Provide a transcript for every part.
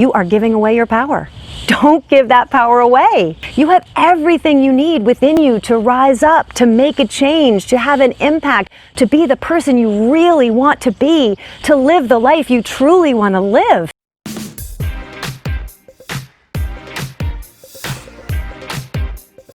you are giving away your power. Don't give that power away. You have everything you need within you to rise up, to make a change, to have an impact, to be the person you really want to be, to live the life you truly want to live.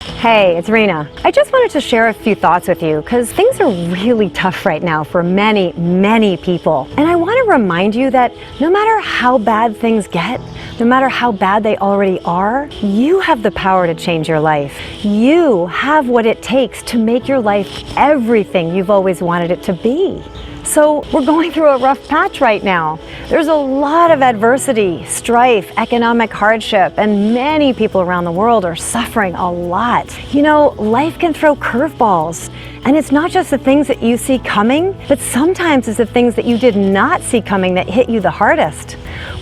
Hey, it's Rena. I just wanted to share a few thoughts with you because things are really tough right now for many, many people. And I want to remind you that no matter how bad things get, no matter how bad they already are, you have the power to change your life. You have what it takes to make your life everything you've always wanted it to be. So we're going through a rough patch right now. There's a lot of adversity, strife, economic hardship, and many people around the world are suffering a lot. You know, life can throw curveballs, and it's not just the things that you see coming, but sometimes it's the things that you did not see coming that hit you the hardest.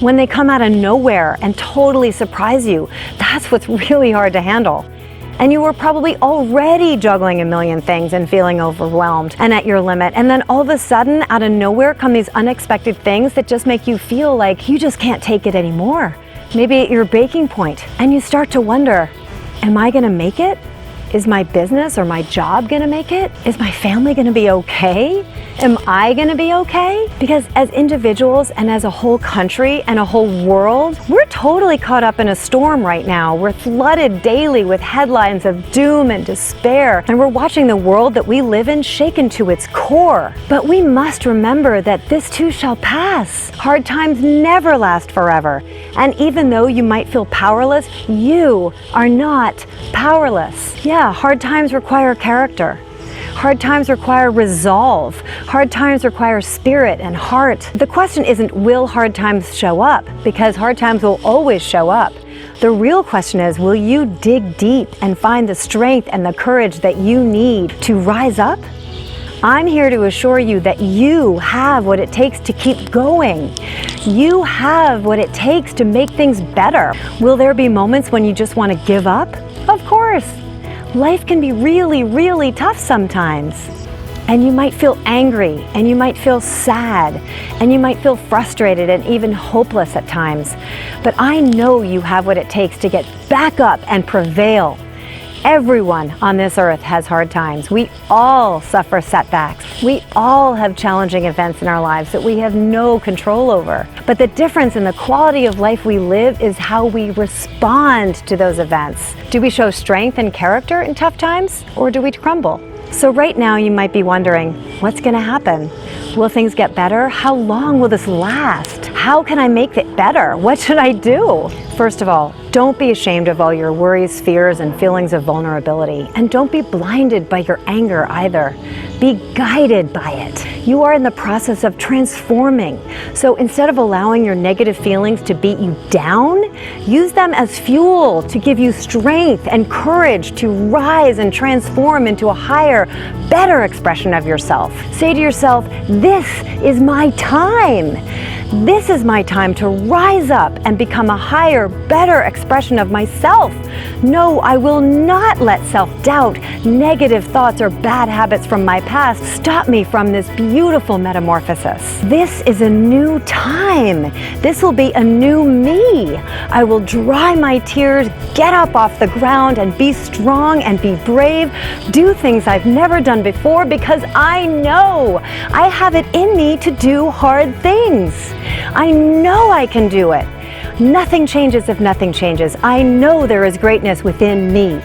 When they come out of nowhere and totally surprise you, that's what's really hard to handle. And you were probably already juggling a million things and feeling overwhelmed and at your limit. And then all of a sudden, out of nowhere come these unexpected things that just make you feel like you just can't take it anymore. Maybe at your breaking point, and you start to wonder, am I gonna make it? Is my business or my job gonna make it? Is my family gonna be okay? Am I gonna be okay? Because as individuals and as a whole country and a whole world, we're totally caught up in a storm right now. We're flooded daily with headlines of doom and despair, and we're watching the world that we live in shaken to its core. But we must remember that this too shall pass. Hard times never last forever. And even though you might feel powerless, you are not powerless. Yeah, hard times require character. Hard times require resolve. Hard times require spirit and heart. The question isn't, will hard times show up? Because hard times will always show up. The real question is, will you dig deep and find the strength and the courage that you need to rise up? I'm here to assure you that you have what it takes to keep going. You have what it takes to make things better. Will there be moments when you just want to give up? Of course. Life can be really, really tough sometimes. And you might feel angry, and you might feel sad, and you might feel frustrated and even hopeless at times. But I know you have what it takes to get back up and prevail. Everyone on this earth has hard times. We all suffer setbacks. We all have challenging events in our lives that we have no control over. But the difference in the quality of life we live is how we respond to those events. Do we show strength and character in tough times, or do we crumble? So right now you might be wondering, what's going to happen? Will things get better? How long will this last? How can I make it better? What should I do? First of all, don't be ashamed of all your worries, fears, and feelings of vulnerability. And don't be blinded by your anger either. Be guided by it. You are in the process of transforming. So instead of allowing your negative feelings to beat you down, use them as fuel to give you strength and courage to rise and transform into a higher, better expression of yourself. Say to yourself, this is my time. This is my time to rise up and become a higher, better expression of myself. No, I will not let self-doubt, negative thoughts, or bad habits from my past stop me from this beautiful metamorphosis. This is a new time. This will be a new me. I will dry my tears, get up off the ground, and be strong and be brave. Do things I've never done before because I know I have it in me to do hard things. I know I can do it. Nothing changes if nothing changes. I know there is greatness within me.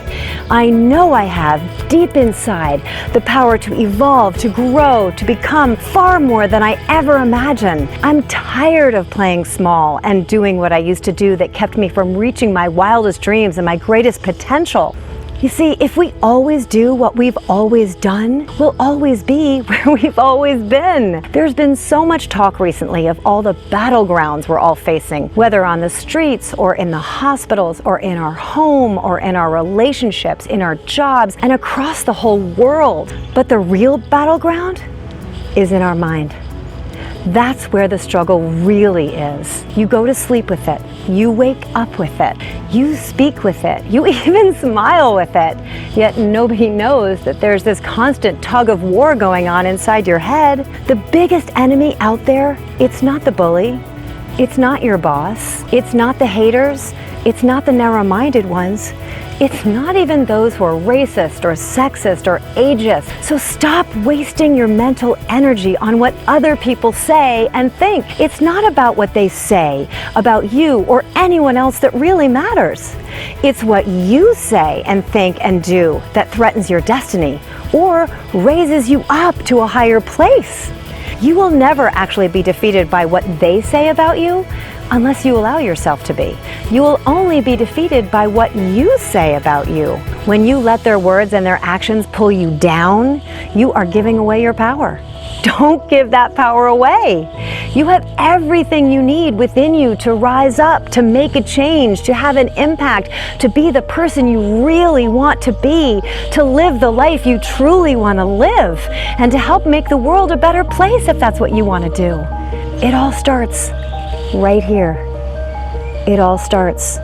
I know I have, deep inside, the power to evolve, to grow, to become far more than I ever imagined. I'm tired of playing small and doing what I used to do that kept me from reaching my wildest dreams and my greatest potential. You see, if we always do what we've always done, we'll always be where we've always been. There's been so much talk recently of all the battlegrounds we're all facing, whether on the streets or in the hospitals or in our home or in our relationships, in our jobs, and across the whole world. But the real battleground is in our mind. That's where the struggle really is. You go to sleep with it. You wake up with it. You speak with it. You even smile with it. Yet nobody knows that there's this constant tug of war going on inside your head. The biggest enemy out there, it's not the bully. It's not your boss. It's not the haters. It's not the narrow-minded ones. It's not even those who are racist or sexist or ageist. So stop wasting your mental energy on what other people say and think. It's not about what they say about you or anyone else that really matters. It's what you say and think and do that threatens your destiny or raises you up to a higher place. You will never actually be defeated by what they say about you unless you allow yourself to be. You will only be defeated by what you say about you. When you let their words and their actions pull you down, you are giving away your power. Don't give that power away. You have everything you need within you to rise up, to make a change, to have an impact, to be the person you really want to be, to live the life you truly want to live, and to help make the world a better place if that's what you want to do. It all starts right here. It all starts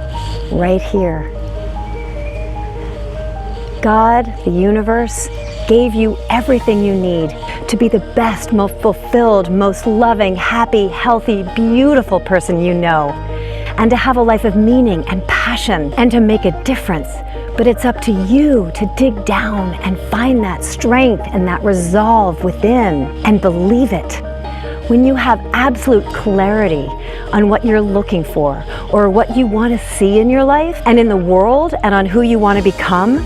right here. God, the universe, gave you everything you need to be the best, most fulfilled, most loving, happy, healthy, beautiful person you know, and to have a life of meaning and passion and to make a difference. But it's up to you to dig down and find that strength and that resolve within and believe it. When you have absolute clarity on what you're looking for or what you want to see in your life and in the world and on who you want to become,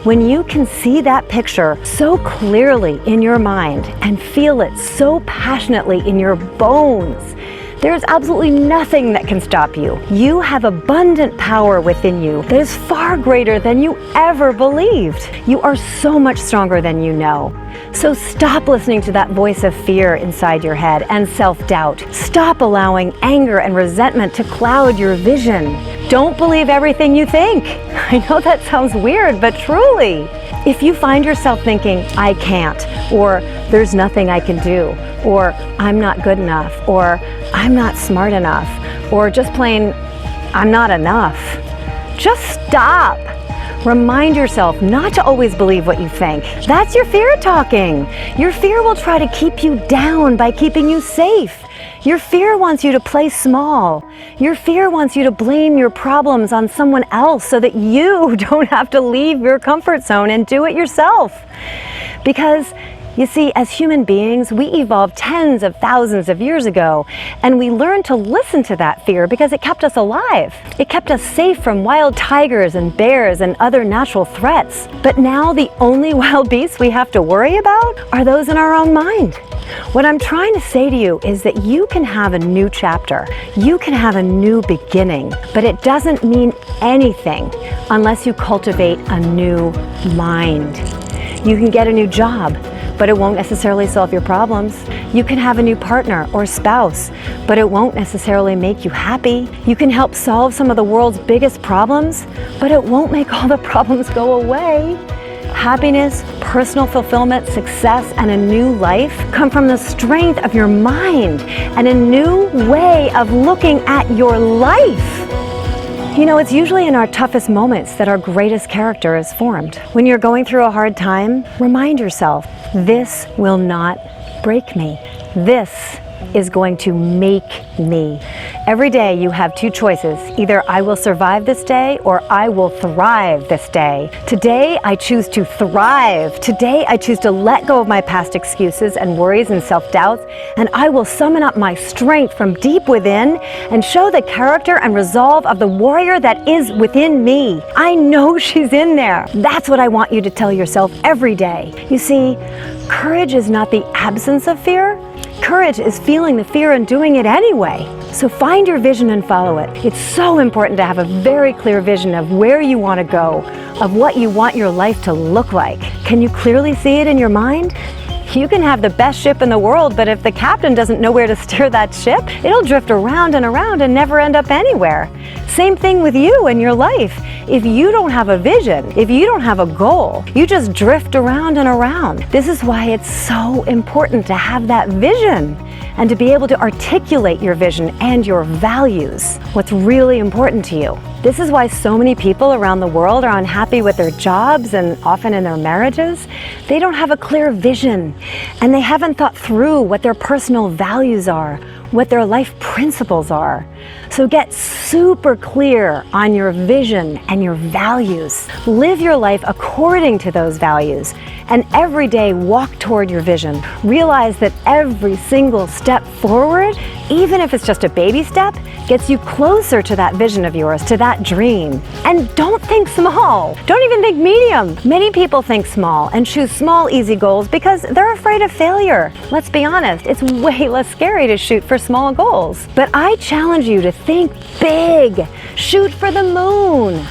when you can see that picture so clearly in your mind and feel it so passionately in your bones, there's absolutely nothing that can stop you. You have abundant power within you that is far greater than you ever believed. You are so much stronger than you know. So stop listening to that voice of fear inside your head and self-doubt. Stop allowing anger and resentment to cloud your vision. Don't believe everything you think. I know that sounds weird, but truly. If you find yourself thinking, I can't, or there's nothing I can do, or I'm not good enough, or I'm not smart enough, or just plain, I'm not enough, just stop. Remind yourself not to always believe what you think. That's your fear talking. Your fear will try to keep you down by keeping you safe. Your fear wants you to play small. Your fear wants you to blame your problems on someone else so that you don't have to leave your comfort zone and do it yourself. Because you see, as human beings, we evolved tens of thousands of years ago, and we learned to listen to that fear because it kept us alive. It kept us safe from wild tigers and bears and other natural threats. But now the only wild beasts we have to worry about are those in our own mind. What I'm trying to say to you is that you can have a new chapter. You can have a new beginning, but it doesn't mean anything unless you cultivate a new mind. You can get a new job, but it won't necessarily solve your problems. You can have a new partner or spouse, but it won't necessarily make you happy. You can help solve some of the world's biggest problems, but it won't make all the problems go away. Happiness, personal fulfillment, success, and a new life come from the strength of your mind and a new way of looking at your life. You know, it's usually in our toughest moments that our greatest character is formed. When you're going through a hard time, remind yourself, this will not break me. This is going to make me. Every day you have two choices. Either I will survive this day or I will thrive this day. Today I choose to thrive. Today I choose to let go of my past excuses and worries and self-doubts, and I will summon up my strength from deep within and show the character and resolve of the warrior that is within me. I know she's in there. That's what I want you to tell yourself every day. You see, courage is not the absence of fear. Courage is feeling the fear and doing it anyway. So find your vision and follow it. It's so important to have a very clear vision of where you want to go, of what you want your life to look like. Can you clearly see it in your mind? You can have the best ship in the world, but if the captain doesn't know where to steer that ship, it'll drift around and never end up anywhere. Same thing with you and your life. If you don't have a vision, if you don't have a goal, you just drift around and around. This is why it's so important to have that vision and to be able to articulate your vision and your values, what's really important to you. This is why so many people around the world are unhappy with their jobs and often in their marriages. They don't have a clear vision and they haven't thought through what their personal values are, what their life principles are. So get super clear on your vision and your values. Live your life according to those values, and every day walk toward your vision. Realize that every single step forward, even if it's just a baby step, gets you closer to that vision of yours, to that dream. And don't think small. Don't even think medium. Many people think small and choose small, easy goals because they're afraid of failure. Let's be honest, it's way less scary to shoot for small goals. But I challenge you to think big. Shoot for the moon.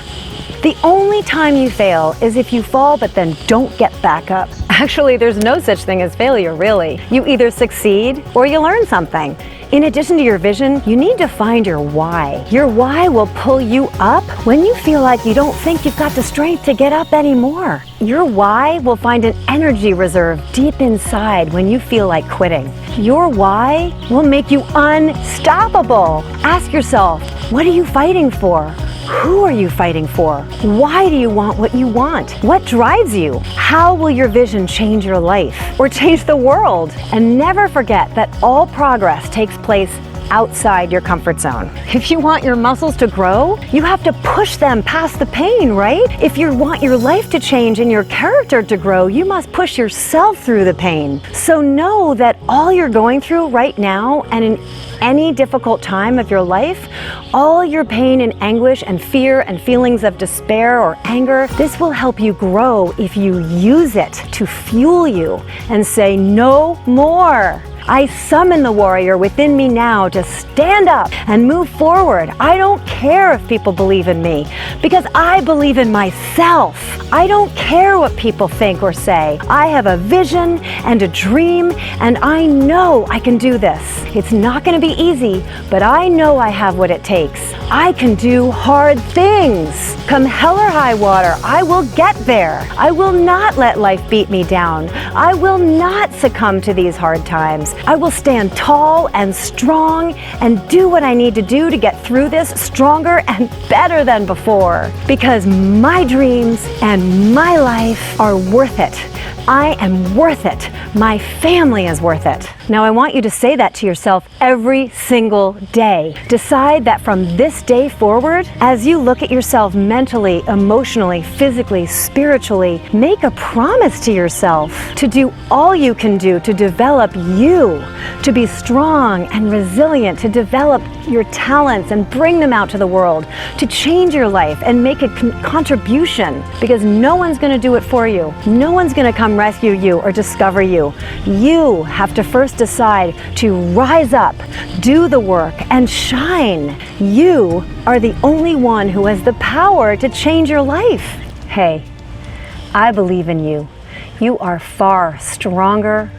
The only time you fail is if you fall but then don't get back up. Actually, there's no such thing as failure, really. You either succeed or you learn something. In addition to your vision, you need to find your why. Your why will pull you up when you feel like you don't think you've got the strength to get up anymore. Your why will find an energy reserve deep inside when you feel like quitting. Your why will make you unstoppable. Ask yourself, what are you fighting for? Who are you fighting for? Why do you want what you want? What drives you? How will your vision change your life or change the world? And never forget that all progress takes place outside your comfort zone. If you want your muscles to grow, you have to push them past the pain, right? If you want your life to change and your character to grow, you must push yourself through the pain. So know that all you're going through right now and in any difficult time of your life, all your pain and anguish and fear and feelings of despair or anger, this will help you grow if you use it to fuel you and say no more. I summon the warrior within me now to stand up and move forward. I don't care if people believe in me because I believe in myself. I don't care what people think or say. I have a vision and a dream, and I know I can do this. It's not going to be easy, but I know I have what it takes. I can do hard things. Come hell or high water, I will get there. I will not let life beat me down. I will not succumb to these hard times. I will stand tall and strong and do what I need to do to get through this stronger and better than before. Because my dreams and my life are worth it. I am worth it. My family is worth it. Now I want you to say that to yourself every single day. Decide that from this day forward, as you look at yourself mentally, emotionally, physically, spiritually, make a promise to yourself to do all you can do to develop you, to be strong and resilient, to develop your talents and bring them out to the world, to change your life and make a contribution, because no one's going to do it for you. No one's going to come rescue you or discover you. You have to first decide to rise up, do the work, and shine. You are the only one who has the power to change your life. Hey, I believe in you. You are far stronger,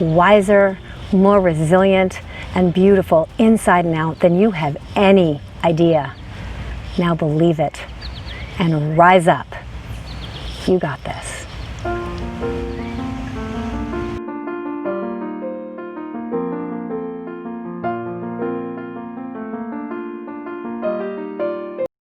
wiser, more resilient, and beautiful inside and out than you have any idea. Now believe it and rise up. You got this.